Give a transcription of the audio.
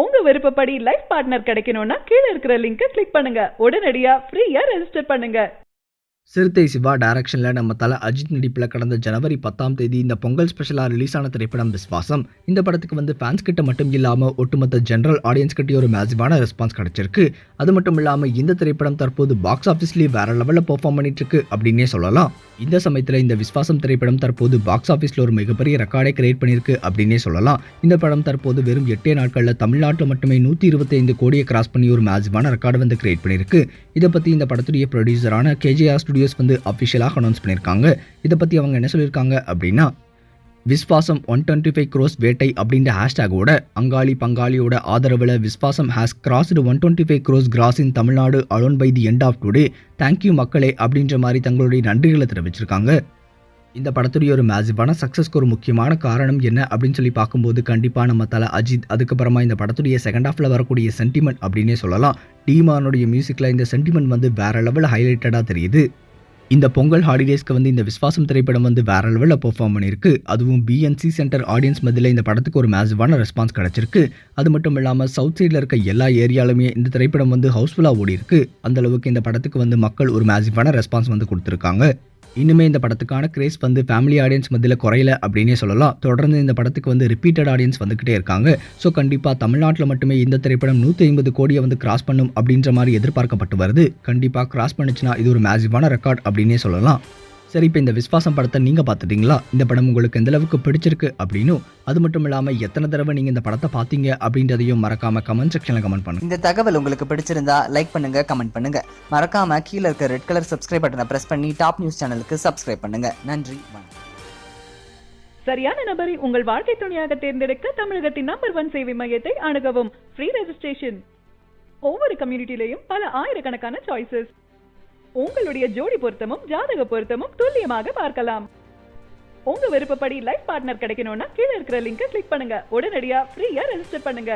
உங்க விருப்பப்படி life partner கிடைக்கணும்னா கீழ இருக்கிற லிங்கை கிளிக் பண்ணுங்க. உடனடியா ஃப்ரீயா ரெஜிஸ்டர் பண்ணுங்க. சிறுத்தை சிவா டைரக்ஷனில் நம்ம தல அஜித் நடிப்பில் கடந்த ஜனவரி 10ஆம் தேதி இந்த பொங்கல் ஸ்பெஷலாக ரிலீஸ் ஆன திரைப்படம் விஸ்வாசம். இந்த படத்துக்கு ஃபேன்ஸ் கிட்ட மட்டும் இல்லாமல் ஒட்டுமொத்த ஜென்ரல் ஆடியன்ஸ் கிட்டே ஒரு மேசிவான ரெஸ்பான்ஸ் கிடைச்சிருக்கு. அது மட்டும் இல்லாமல் இந்த திரைப்படம் தற்போது பாக்ஸ் ஆஃபீஸ்லேயே வேற லெவலில் பெர்ஃபார்ம் பண்ணிட்டு இருக்கு அப்படின்னே சொல்லலாம். இந்த சமயத்தில் இந்த விஸ்வாசம் திரைப்படம் தற்போது பாக்ஸ் ஆஃபீஸில் ஒரு மிகப்பெரிய ரெக்கார்டை கிரியேட் பண்ணியிருக்கு அப்படின்னே சொல்லலாம். இந்த படம் தற்போது வெறும் 8 நாட்களில் தமிழ்நாட்டில் மட்டுமே 125 கோடியை கிராஸ் பண்ணி ஒரு மேசிவான ரெக்கார்டை கிரியேட் பண்ணியிருக்கு. இதை பற்றி இந்த படத்துடைய ப்ரொடியூசரான KJR ஸ்டுடியோஸ் அஃபிஷியலாக அனௌன்ஸ் பண்ணியிருக்காங்க. இதை பற்றி அவங்க என்ன சொல்லியிருக்காங்க அப்படின்னா, விஸ்வாசம் 125 crores வேட்டை அப்படின்ற ஹேஷ்டேகோட அங்காளி பங்காளியோட ஆதரவில் Viswasam has crossed 125 crores gross in Tamil Nadu alone by the end of today. Thank you மக்களே அப்படின்ற மாதிரி தங்களுடைய நன்றிகளை தெரிவிச்சிருக்காங்க. இந்த படத்துடைய ஒரு மேசிவான சக்ஸஸ்க்கு ஒரு முக்கியமான காரணம் என்ன அப்படின்னு சொல்லி பார்க்கும்போது கண்டிப்பாக நம்ம தல அஜித், அதுக்கப்புறமா இந்த படத்துடைய செகண்ட் ஹாஃபில் வரக்கூடிய சென்டிமெண்ட் அப்படின்னே சொல்லலாம். டீமானுடைய மியூசிக்கில் இந்த சென்டிமெண்ட் வேற லெவலில் ஹைலைட்டடாக தெரியுது. இந்த பொங்கல் ஹாலிடேஸ்க்கு இந்த விஸ்வாசம் திரைப்படம் வேற லெவலில் பெர்ஃபார்ம் பண்ணியிருக்கு. அதுவும் BNC சென்டர் ஆடியன்ஸ் மத்தியில் இந்த படத்துக்கு ஒரு மேசிவான ரெஸ்பான்ஸ் கிடைச்சிருக்கு. அது மட்டும் இல்லாமல் சவுத் சைடில் இருக்க எல்லா ஏரியாலுமே இந்த திரைப்படம் ஹவுஸ்ஃபுல்லாக ஓடி இருக்கு. அந்த அளவுக்கு இந்த படத்துக்கு மக்கள் ஒரு மேசிவான ரெஸ்பான்ஸ் கொடுத்துருக்காங்க. இன்னுமே இந்த படத்துக்கான கிரேஸ் ஃபேமிலி ஆடியன்ஸ் மத்தியில் குறையல அப்படின்னே சொல்லலாம். தொடர்ந்து இந்த படத்துக்கு ரிப்பீட்டட் ஆடியன்ஸ் வந்துகிட்டே இருக்காங்க. ஸோ கண்டிப்பாக தமிழ்நாட்டில் மட்டுமே இந்த திரைப்படம் 150 கோடியை கிராஸ் பண்ணும் அப்படின்ற மாதிரி எதிர்பார்க்கப்பட்டு வருது. கண்டிப்பாக கிராஸ் பண்ணுச்சுன்னா இது ஒரு மேசிவான ரெக்கார்ட் அப்படின்னே சொல்லலாம். சரி, இப்போ இந்த விஸ்வாசம் படத்தை நீங்கள் பார்த்துட்டீங்களா? இந்த படம் உங்களுக்கு எந்த அளவுக்கு பிடிச்சிருக்கு அப்படின்னும், அது மட்டும் இல்லாமல் எத்தனை தடவை நீங்கள் இந்த படத்தை பார்த்தீங்க அப்படின்றதையும் மறக்காம கமெண்ட் செக்ஷனில் கமெண்ட் பண்ணுங்க. இந்த தகவல் உங்களுக்கு பிடிச்சிருந்தா லைக் பண்ணுங்க, கமெண்ட் பண்ணுங்க. மறக்காம கீழே இருக்க ரெட் கலர் சப்ஸ்கிரைப் பட்டனை பிரஸ் பண்ணி டாப் நியூஸ் சேனலுக்கு சப்ஸ்கிரைப் பண்ணுங்க. நன்றி, வணக்கம். சரியான நபரை உங்கள் வாழ்க்கை துணையாக தேர்ந்தெடுக்க தமிழகத்தின் நம்பர் 1 சேவை மையத்தை அணுகவும். Free registration. ஒவ்வொரு கம்யூனிட்டிலையும் பல ஆயிரக்கணக்கான சாய்ஸஸ். உங்களுடைய ஜோடி பொருத்தமும் ஜாதக பொருத்தமும் துல்லியமாக பார்க்கலாம். உங்க விருப்பப்படி லைஃப் பார்ட்னர் கிடைக்கணும்னா கீழ இருக்கிற லிங்கை கிளிக் பண்ணுங்க. உடனடியா ஃப்ரீயா ரெஜிஸ்டர் பண்ணுங்க.